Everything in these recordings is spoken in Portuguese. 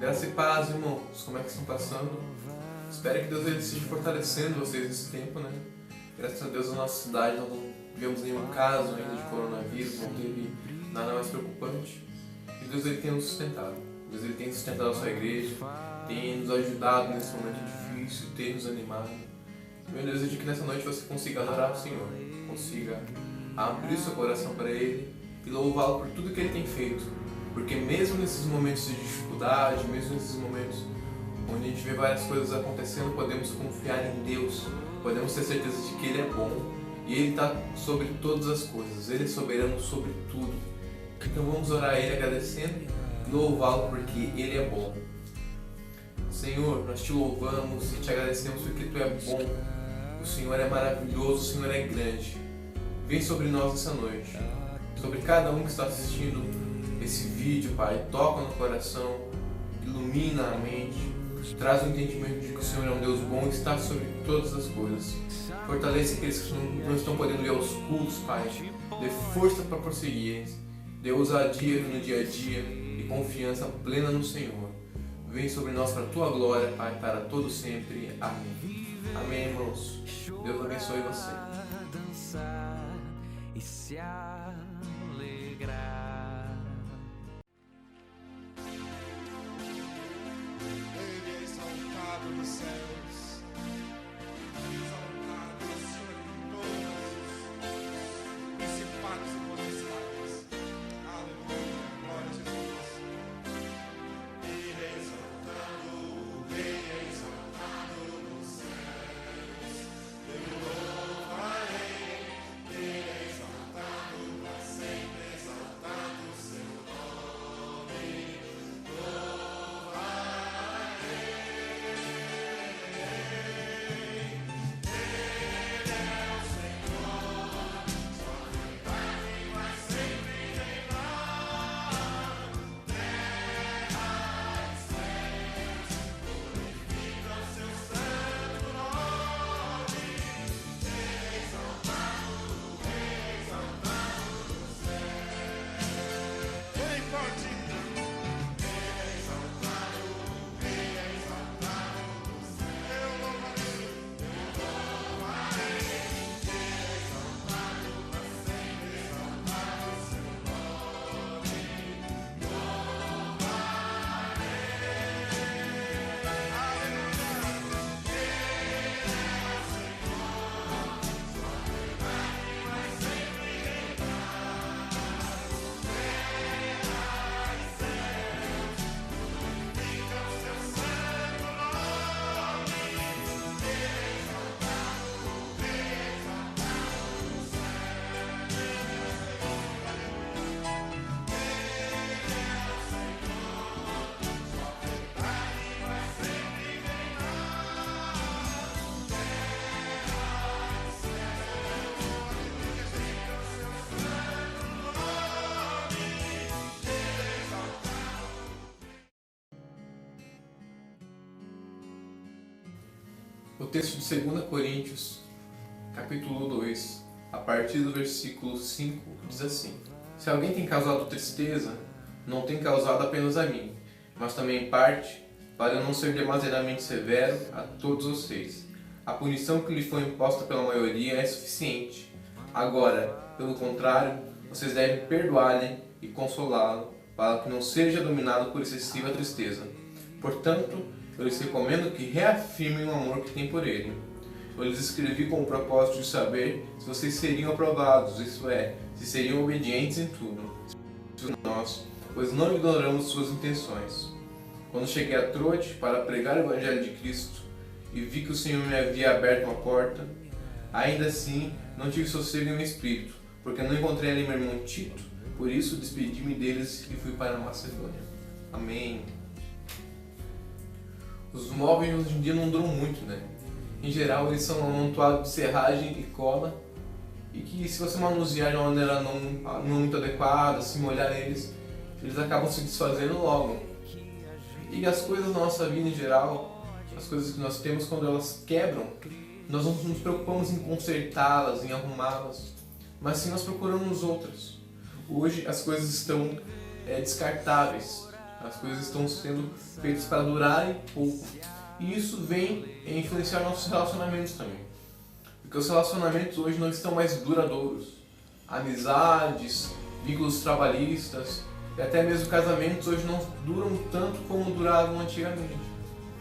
Graça e paz, irmãos. Como é que estão passando? Espero que Deus ele esteja fortalecendo vocês nesse tempo, né? Graças a Deus, na nossa cidade nós não tivemos nenhum caso ainda de coronavírus, não teve nada mais preocupante. E Deus ele tem nos sustentado. Deus ele tem sustentado a sua igreja, tem nos ajudado nesse momento difícil, tem nos animado. Meu Deus, eu desejo que nessa noite você consiga adorar o Senhor, consiga abrir seu coração para Ele e louvá-lo por tudo que Ele tem feito. Porque mesmo nesses momentos de dificuldade, mesmo nesses momentos onde a gente vê várias coisas acontecendo, podemos confiar em Deus, podemos ter certeza de que Ele é bom e Ele está sobre todas as coisas, Ele é soberano sobre tudo. Então vamos orar a Ele agradecendo e louvá-lo porque Ele é bom. Senhor, nós te louvamos e te agradecemos porque Tu é bom, o Senhor é maravilhoso, o Senhor é grande. Vem sobre nós essa noite, sobre cada um que está assistindo esse vídeo, Pai, toca no coração, ilumina a mente, traz o entendimento de que o Senhor é um Deus bom e está sobre todas as coisas. Fortalece aqueles que não estão podendo ir aos cultos, Pai, dê força para prosseguir, dê ousadia no dia a dia e confiança plena no Senhor. Vem sobre nós para a Tua glória, Pai, para todo sempre. Amém. Amém, irmãos. Deus abençoe você. E se alegrar. Ele é exaltado nos céus, exaltado acima de todos os principados e potestades. Aleluia, glória a Jesus. Ele é exaltado, Ele é exaltado nos céus. Eu louvarei, Ele é exaltado para sempre, exaltado o seu nome. O texto de 2 Coríntios, capítulo 2, a partir do versículo 5, diz assim: Se alguém tem causado tristeza, não tem causado apenas a mim, mas também em parte, para eu não ser demasiadamente severo a todos vocês. A punição que lhe foi imposta pela maioria é suficiente. Agora, pelo contrário, vocês devem perdoar-lhe e consolá-lo, para que não seja dominado por excessiva tristeza. Portanto, eu lhes recomendo que reafirmem o amor que têm por ele. Eu lhes escrevi com o propósito de saber se vocês seriam aprovados, isto é, se seriam obedientes em tudo. Nós, pois não ignoramos suas intenções. Quando cheguei a Troade para pregar o Evangelho de Cristo e vi que o Senhor me havia aberto uma porta, ainda assim não tive sossego em meu espírito, porque não encontrei ali meu irmão Tito, por isso despedi-me deles e fui para a Macedônia. Amém. Os móveis hoje em dia não duram muito, né? Em geral, eles são amontoados de serragem e cola, e que se você manusear de uma maneira não muito adequada, se molhar neles, eles acabam se desfazendo logo. E as coisas da nossa vida em geral, as coisas que nós temos, quando elas quebram, nós não nos preocupamos em consertá-las, em arrumá-las, mas sim nós procuramos outras. Hoje as coisas estão descartáveis, As coisas estão sendo feitas para durarem pouco. E isso vem influenciar nossos relacionamentos também. Porque os relacionamentos hoje não estão mais duradouros. Amizades, vínculos trabalhistas e até mesmo casamentos hoje não duram tanto como duravam antigamente.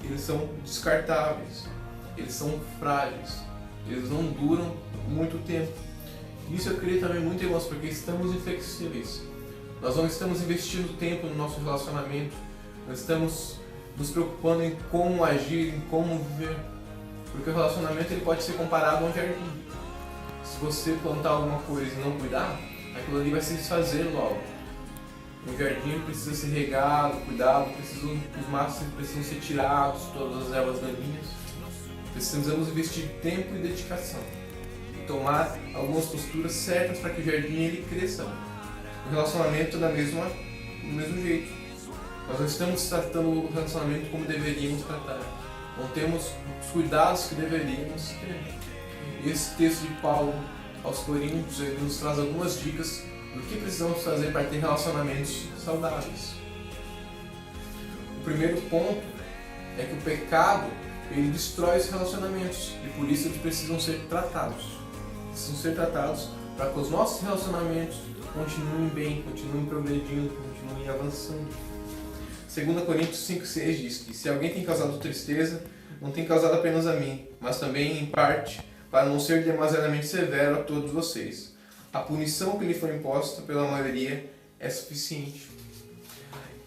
Eles são descartáveis, eles são frágeis, eles não duram muito tempo. Isso eu creio também muito, irmãos, porque estamos inflexíveis. Nós não estamos investindo tempo no nosso relacionamento, nós estamos nos preocupando em como agir, em como viver. Porque o relacionamento ele pode ser comparado a um jardim. Se você plantar alguma coisa e não cuidar, aquilo ali vai se desfazer logo. Um jardim precisa ser regado, cuidado, os matos precisam ser tirados, todas as ervas daninhas. Precisamos investir tempo e dedicação. E tomar algumas posturas certas para que o jardim ele cresça. O relacionamento do mesmo jeito. Nós não estamos tratando o relacionamento como deveríamos tratar. Não temos os cuidados que deveríamos ter. E esse texto de Paulo aos Coríntios ele nos traz algumas dicas do que precisamos fazer para ter relacionamentos saudáveis. O primeiro ponto é que o pecado ele destrói os relacionamentos e por isso eles precisam ser tratados. Precisam ser tratados para que os nossos relacionamentos continuem bem, continuem progredindo, continuem avançando. 2 Coríntios 5,6 diz que se alguém tem causado tristeza, não tem causado apenas a mim, mas também em parte, para não ser demasiadamente severo a todos vocês. A punição que lhe foi imposta pela maioria é suficiente.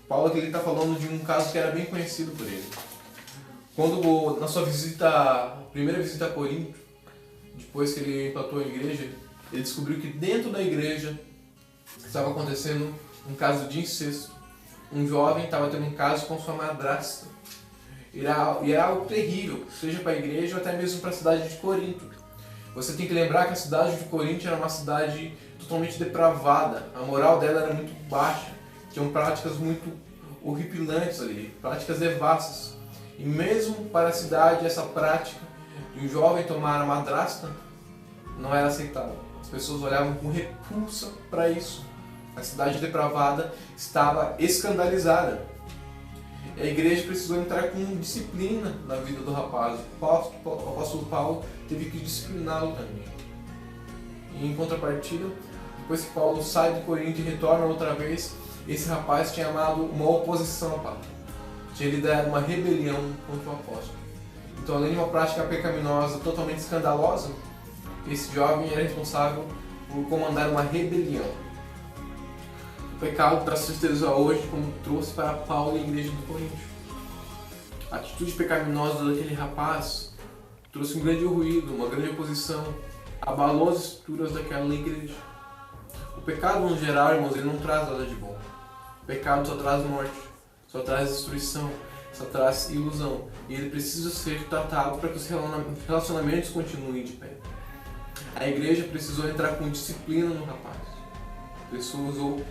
Paulo aqui está falando de um caso que era bem conhecido por ele. Quando na sua primeira visita a Corinto, depois que ele implantou a igreja, ele descobriu que dentro da igreja estava acontecendo um caso de incesto. Um jovem estava tendo um caso com sua madrasta. E era algo terrível, seja para a igreja ou até mesmo para a cidade de Corinto. Você tem que lembrar que a cidade de Corinto era uma cidade totalmente depravada. A moral dela era muito baixa. Tinham práticas muito horripilantes ali, práticas devassas. E mesmo para a cidade, essa prática de um jovem tomar a madrasta não era aceitável. As pessoas olhavam com repulsa para isso. A cidade depravada estava escandalizada. E a igreja precisou entrar com disciplina na vida do rapaz. O apóstolo Paulo teve que discipliná-lo também. E em contrapartida, depois que Paulo sai de Corinto e retorna outra vez, esse rapaz tinha amado uma oposição ao Paulo. Tinha liderado uma rebelião contra o apóstolo. Então, além de uma prática pecaminosa totalmente escandalosa, esse jovem era responsável por comandar uma rebelião. O pecado traz tristeza hoje, como trouxe para Paulo e a igreja do Corinto. A atitude pecaminosa daquele rapaz trouxe um grande ruído, uma grande oposição, abalou as estruturas daquela igreja. O pecado, no geral, irmãos, ele não traz nada de bom. O pecado só traz morte, só traz destruição, só traz ilusão. E ele precisa ser tratado para que os relacionamentos continuem de pé. A igreja precisou entrar com disciplina no rapaz. Precisou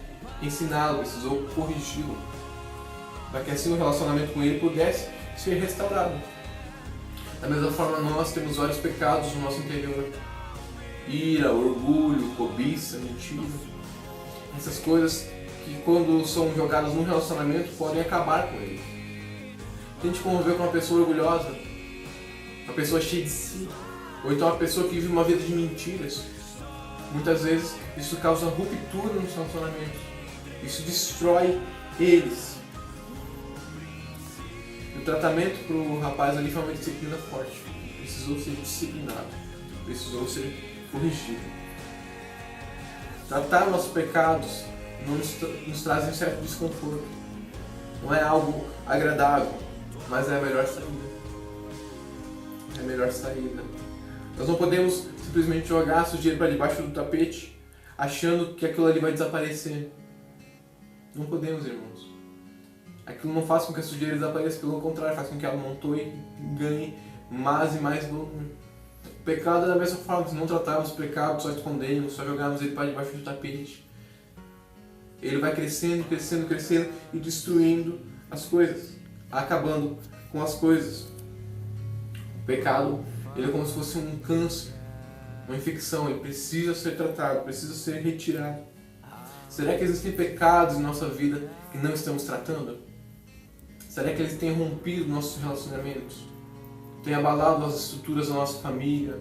ensiná-lo, precisou corrigi-lo, para que assim o relacionamento com ele pudesse ser restaurado. Da mesma forma, nós temos vários pecados no nosso interior: ira, orgulho, cobiça, mentira. Essas coisas que, quando são jogadas no relacionamento, podem acabar com ele. Tente conviver com uma pessoa orgulhosa, uma pessoa cheia de si, ou então uma pessoa que vive uma vida de mentiras. Muitas vezes isso causa ruptura nos relacionamentos. Isso destrói eles. E o tratamento para o rapaz ali foi uma disciplina forte. Precisou ser disciplinado. Precisou ser corrigido. Tratar nossos pecados não nos traz um certo desconforto. Não é algo agradável, mas é a melhor saída. É a melhor saída. Nós não podemos simplesmente jogar a sujeira para debaixo do tapete, achando que aquilo ali vai desaparecer. Não podemos, irmãos. Aquilo não faz com que a sujeira desapareça, pelo contrário, faz com que ela montue e ganhe mais e mais volume. O pecado é da mesma forma, se não tratarmos o pecado, só escondemos, só jogarmos ele para debaixo do tapete. Ele vai crescendo, crescendo, crescendo e destruindo as coisas, acabando com as coisas. O pecado, ele é como se fosse um câncer, uma infecção, ele precisa ser tratado, precisa ser retirado. Será que existem pecados em nossa vida que não estamos tratando? Será que eles têm rompido nossos relacionamentos? Têm abalado as estruturas da nossa família,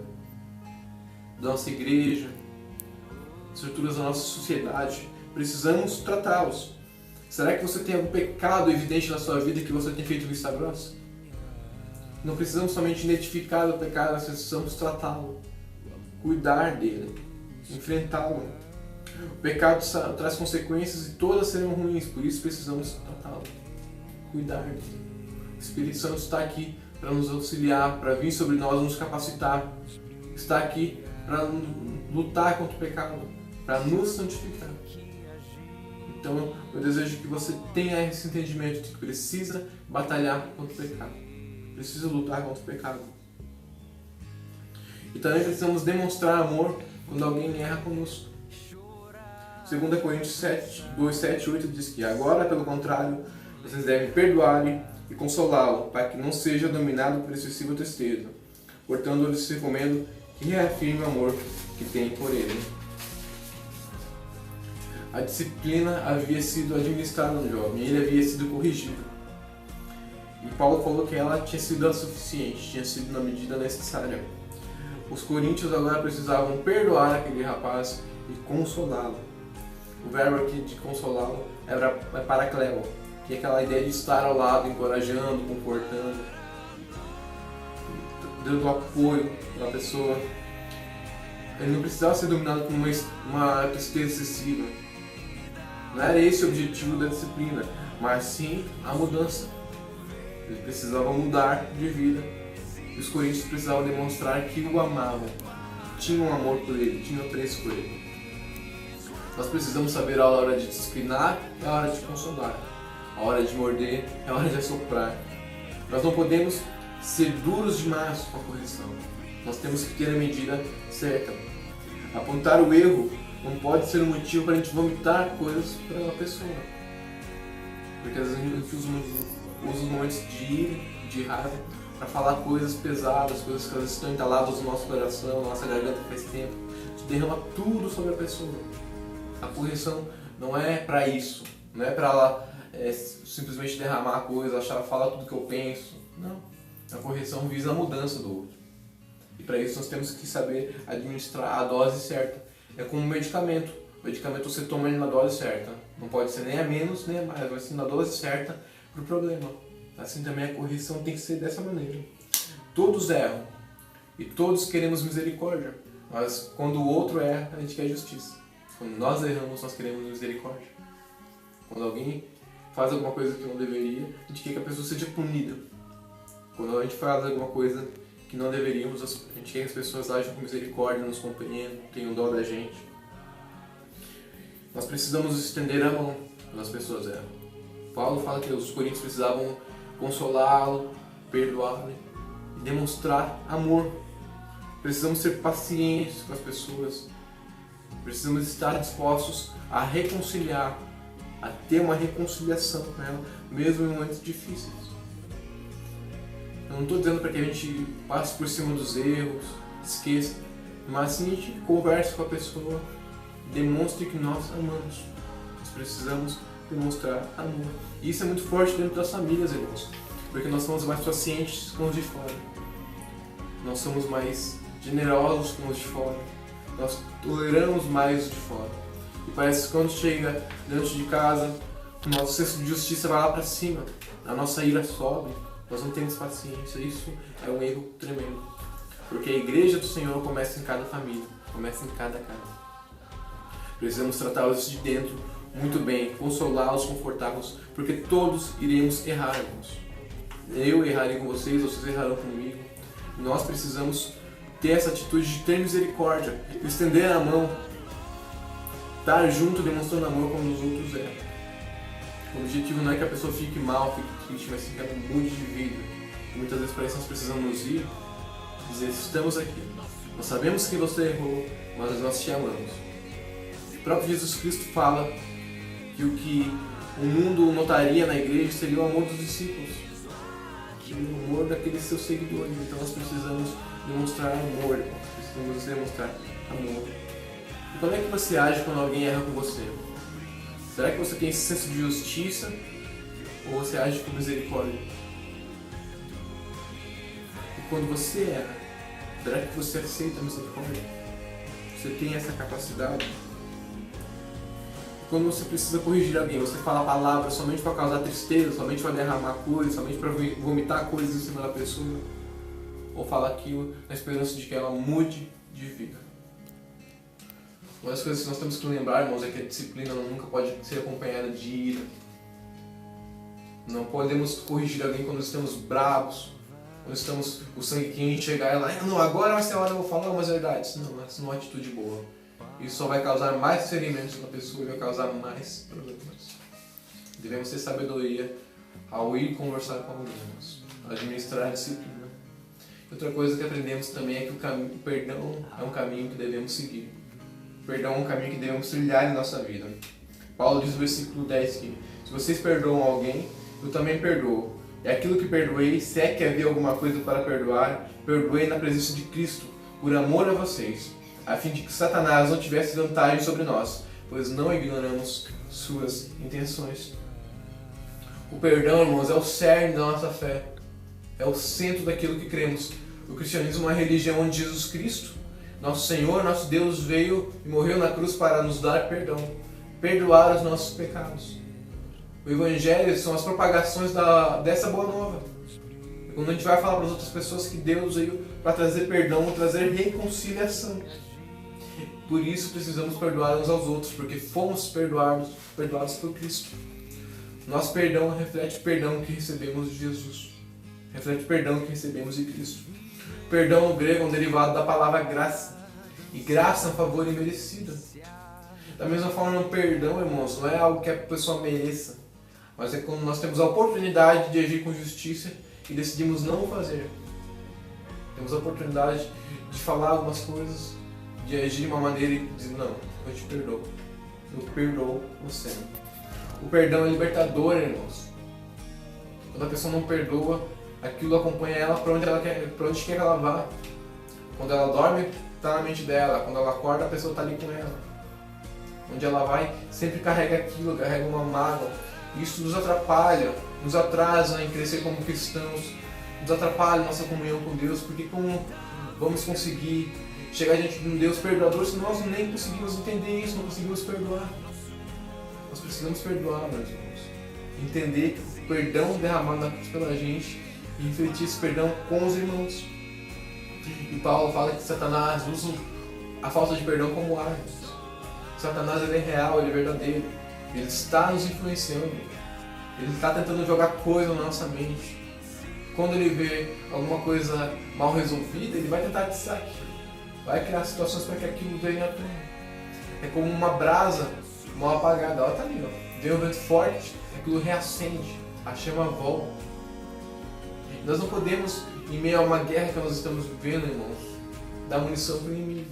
da nossa igreja, estruturas da nossa sociedade? Precisamos tratá-los. Será que você tem algum pecado evidente na sua vida que você tem feito vista grossa? Não precisamos somente identificar o pecado, nós precisamos tratá-lo, cuidar dele, enfrentá-lo. O pecado traz consequências e todas serão ruins, por isso precisamos tratá-lo, cuidar dele. O Espírito Santo está aqui para nos auxiliar, para vir sobre nós, nos capacitar. Está aqui para lutar contra o pecado, para nos santificar. Então, eu desejo que você tenha esse entendimento de que precisa batalhar contra o pecado. Precisa lutar contra o pecado. E também precisamos demonstrar amor quando alguém erra conosco. 2 Coríntios 2, 7 e 8 diz que agora, pelo contrário, vocês devem perdoar-lhe e consolá-lo, para que não seja dominado por excessiva tristeza. Portanto, eu lhes recomendo que reafirme o amor que tem por ele. A disciplina havia sido administrada no jovem, ele havia sido corrigido. E Paulo falou que ela tinha sido suficiente, tinha sido na medida necessária. Os coríntios agora precisavam perdoar aquele rapaz e consolá-lo. O verbo aqui de consolá-lo é parakleo, que é aquela ideia de estar ao lado, encorajando, confortando, dando apoio para a pessoa. Ele não precisava ser dominado por uma tristeza excessiva. Não era esse o objetivo da disciplina, mas sim a mudança. Ele precisava mudar de vida. E os coríntios precisavam demonstrar que o amavam, tinham amor por ele, tinham apreço por ele. Nós precisamos saber a hora de disciplinar e a hora de consolar, a hora de morder e a hora de assoprar. Nós não podemos ser duros demais com a correção. Nós temos que ter a medida certa. Apontar o erro não pode ser um motivo para a gente vomitar coisas para uma pessoa. Porque às vezes a gente usa os momentos de ira, de raiva, para falar coisas pesadas, coisas que às vezes estão entaladas no nosso coração, na nossa garganta faz tempo. A gente derrama tudo sobre a pessoa. A correção não é para isso. Não é para ela simplesmente derramar a coisa, falar tudo que eu penso. Não. A correção visa a mudança do outro. E para isso nós temos que saber administrar a dose certa. É como um medicamento. O medicamento você toma ele na dose certa. Não pode ser nem a menos nem a mais, vai ser na dose certa para o problema. Assim também a correção tem que ser dessa maneira. Todos erram e todos queremos misericórdia. Mas quando o outro erra, a gente quer justiça. Quando nós erramos, nós queremos misericórdia. Quando alguém faz alguma coisa que não deveria, a gente quer que a pessoa seja punida. Quando a gente faz alguma coisa que não deveríamos, a gente quer que as pessoas ajam com misericórdia, nos compreendam, tenham dó da gente. Nós precisamos estender a mão quando as pessoas erram. Paulo fala que os coríntios precisavam consolá-lo, perdoá-lo e demonstrar amor. Precisamos ser pacientes com as pessoas. Precisamos estar dispostos a reconciliar, a ter uma reconciliação com ela, mesmo em momentos difíceis. Eu não estou dizendo para que a gente passe por cima dos erros, esqueça, mas sim a gente converse com a pessoa, demonstre que nós amamos. Nós precisamos demonstrar amor. E isso é muito forte dentro das famílias, irmãos, porque nós somos mais pacientes com os de fora. Nós somos mais generosos com os de fora. Nós toleramos mais os de fora. E parece que quando chega dentro de casa, o nosso senso de justiça vai lá para cima, a nossa ira sobe. Nós não temos paciência, isso é um erro tremendo. Porque a igreja do Senhor começa em cada família, começa em cada casa. Precisamos tratá-los de dentro muito bem, consolá-los, confortá-los, porque todos iremos errar, irmãos. Eu errarei com vocês, vocês errarão comigo. E nós precisamos ter essa atitude de ter misericórdia, estender a mão, estar junto demonstrando amor quando os outros erram. O objetivo não é que a pessoa fique mal, fique triste, mas que ela mude de vida. E muitas vezes para isso nós precisamos ir e dizer, estamos aqui. Nós sabemos que você errou, mas nós te amamos. O próprio Jesus Cristo fala que o que o mundo notaria na igreja seria o amor dos discípulos, seria o amor daqueles seus seguidores. Então nós precisamos demonstrar amor, precisamos demonstrar amor. E como é que você age quando alguém erra com você? Será que você tem esse senso de justiça Ou você age com misericórdia? E quando você erra, será que você aceita a misericórdia? Você tem essa capacidade? Quando você precisa corrigir alguém, você fala palavras somente para causar tristeza, somente para derramar coisas, somente para vomitar coisas em cima da pessoa? Ou fala aquilo na esperança de que ela mude de vida? Uma das coisas que nós temos que lembrar, irmãos, é que a disciplina nunca pode ser acompanhada de ira. Não podemos corrigir alguém quando estamos bravos, quando estamos o sangue quente, chegar e lá, não, agora vai ser a hora de eu falar umas verdades. Não, essa não é uma atitude boa. Isso só vai causar mais ferimentos na pessoa e vai causar mais problemas. Devemos ter sabedoria ao ir conversar com alguém, administrar a disciplina. Outra coisa que aprendemos também é que o perdão é um caminho que devemos seguir. O perdão é um caminho que devemos trilhar em nossa vida. Paulo diz no versículo 10 que se vocês perdoam alguém, eu também perdoo. E aquilo que perdoei, se é que havia alguma coisa para perdoar, perdoei na presença de Cristo, por amor a vocês, a fim de que Satanás não tivesse vantagem sobre nós, pois não ignoramos suas intenções. O perdão, irmãos, é o cerne da nossa fé. É o centro daquilo que cremos. O cristianismo é uma religião onde Jesus Cristo, nosso Senhor, nosso Deus, veio e morreu na cruz para nos dar perdão, perdoar os nossos pecados. O Evangelho são as propagações dessa boa nova. Quando a gente vai falar para as outras pessoas que Deus veio para trazer perdão, trazer reconciliação. Por isso precisamos perdoar uns aos outros, porque fomos perdoados por Cristo. Nosso perdão reflete o perdão que recebemos de Jesus. Reflete o perdão que recebemos de Cristo. Perdão no grego é um derivado da palavra graça. E graça é um favor imerecido. Da mesma forma, o perdão, irmãos, não é algo que a pessoa mereça, mas é quando nós temos a oportunidade de agir com justiça e decidimos não fazer. Temos a oportunidade de falar algumas coisas, de agir de uma maneira e dizer, não, eu te perdoo. Eu perdoo você. O perdão é libertador, irmãos. Quando a pessoa não perdoa, aquilo acompanha ela para onde quer que ela vá. Quando ela dorme, está na mente dela. Quando ela acorda, a pessoa está ali com ela. Onde ela vai, sempre carrega aquilo, carrega uma mágoa. Isso nos atrapalha, nos atrasa em crescer como cristãos, nos atrapalha a nossa comunhão com Deus, porque como vamos conseguir chegar diante de um Deus perdoador se nós nem conseguimos entender isso, não conseguimos perdoar? Nós precisamos perdoar, meus irmãos. Entender o perdão derramado na cruz pela gente e refletir esse perdão com os irmãos. E Paulo fala que Satanás usa a falta de perdão como arma. Satanás ele é real, ele é verdadeiro. Ele está nos influenciando. Ele está tentando jogar coisa na nossa mente. Quando ele vê alguma coisa mal resolvida, ele vai tentar atiçar aquilo. Vai criar situações para que aquilo venha à tona. É como uma brasa mal apagada. Ela está ali, ó. Vem um vento forte, aquilo reacende. A chama volta. Nós não podemos, em meio a uma guerra que nós estamos vivendo, irmãos, dar munição para o inimigo.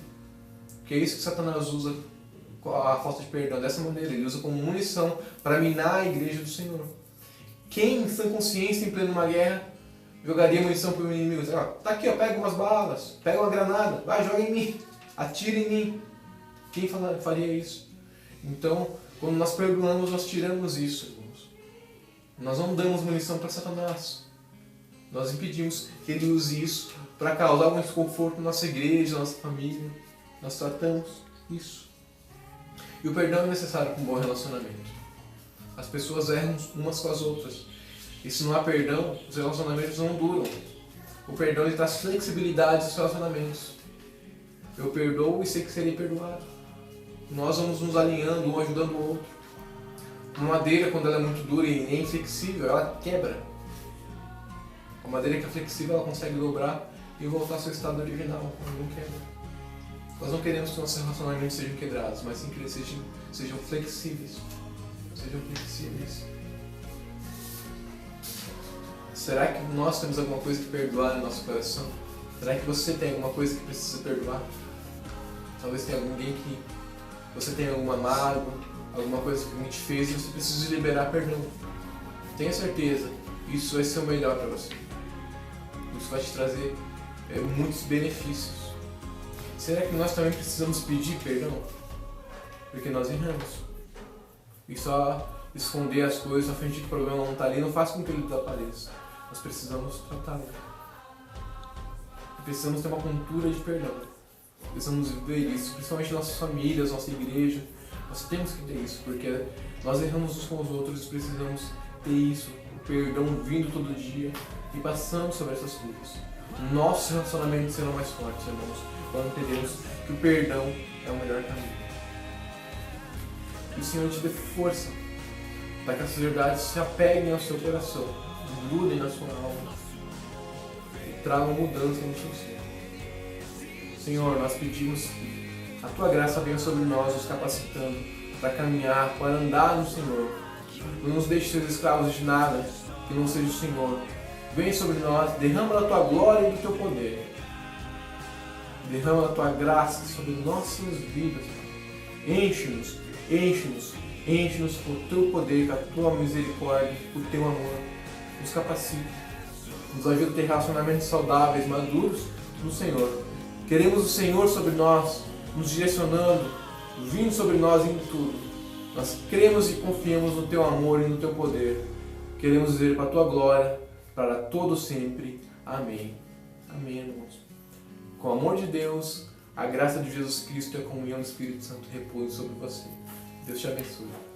Porque é isso que Satanás usa a falta de perdão, dessa maneira. Ele usa como munição para minar a igreja do Senhor. Quem, sem consciência, em plena guerra, jogaria munição para o inimigo? Dizer, tá aqui, ó, pega umas balas, pega uma granada, vai, joga em mim, atira em mim. Quem faria isso? Então, quando nós perdoamos, nós tiramos isso, irmãos. Nós não damos munição para Satanás. Nós impedimos que ele use isso para causar algum desconforto na nossa igreja, na nossa família. Nós tratamos isso. E o perdão é necessário para um bom relacionamento. As pessoas erram umas com as outras. E se não há perdão, os relacionamentos não duram. O perdão ele traz flexibilidade nos relacionamentos. Eu perdoo e sei que serei perdoado. Nós vamos nos alinhando, um ajudando o outro. Uma madeira, quando ela é muito dura e inflexível, ela quebra. A madeira que é flexível, ela consegue dobrar e voltar ao seu estado original, quando não quebra. Nós não queremos que nossos relacionamentos sejam quebrados, mas sim que eles sejam flexíveis. Sejam flexíveis. Será que nós temos alguma coisa que perdoar no nosso coração? Será que você tem alguma coisa que precisa perdoar? Talvez tenha alguém que você tenha alguma mágoa, alguma coisa que alguém te fez e você precisa liberar perdão. Tenha certeza, isso vai ser o melhor para você. Isso vai te trazer muitos benefícios. Será que nós também precisamos pedir perdão? Porque nós erramos. E só esconder as coisas, só fingir que o problema não está ali, não faz com que ele desapareça. Nós precisamos tratá-lo. Precisamos ter uma cultura de perdão. Precisamos viver isso, principalmente nossas famílias, nossa igreja. Nós temos que ter isso, porque nós erramos uns com os outros e precisamos ter isso, o perdão vindo todo dia e passando sobre essas coisas. Nossos relacionamentos serão mais fortes, irmãos, quando entendemos que o perdão é o melhor caminho. Que o Senhor te dê força para que essas verdades se apeguem ao seu coração, grudem na sua alma e tragam mudança no seu ser. Senhor, nós pedimos que a Tua graça venha sobre nós, nos capacitando para caminhar, para andar no Senhor. Não nos deixe ser escravos de nada que não seja o Senhor. Vem sobre nós, derrama da Tua glória e do Teu poder. Derrama da Tua graça sobre nossas vidas. Enche-nos, enche-nos, enche-nos com o Teu poder, com a Tua misericórdia, com o Teu amor. Nos capacita, nos ajuda a ter relacionamentos saudáveis, maduros no Senhor. Queremos o Senhor sobre nós, nos direcionando, vindo sobre nós em tudo. Nós cremos e confiamos no Teu amor e no Teu poder. Queremos viver para a Tua glória, para todo sempre. Amém. Amém, irmãos. Com o amor de Deus, a graça de Jesus Cristo e a comunhão do Espírito Santo repouse sobre você. Deus te abençoe.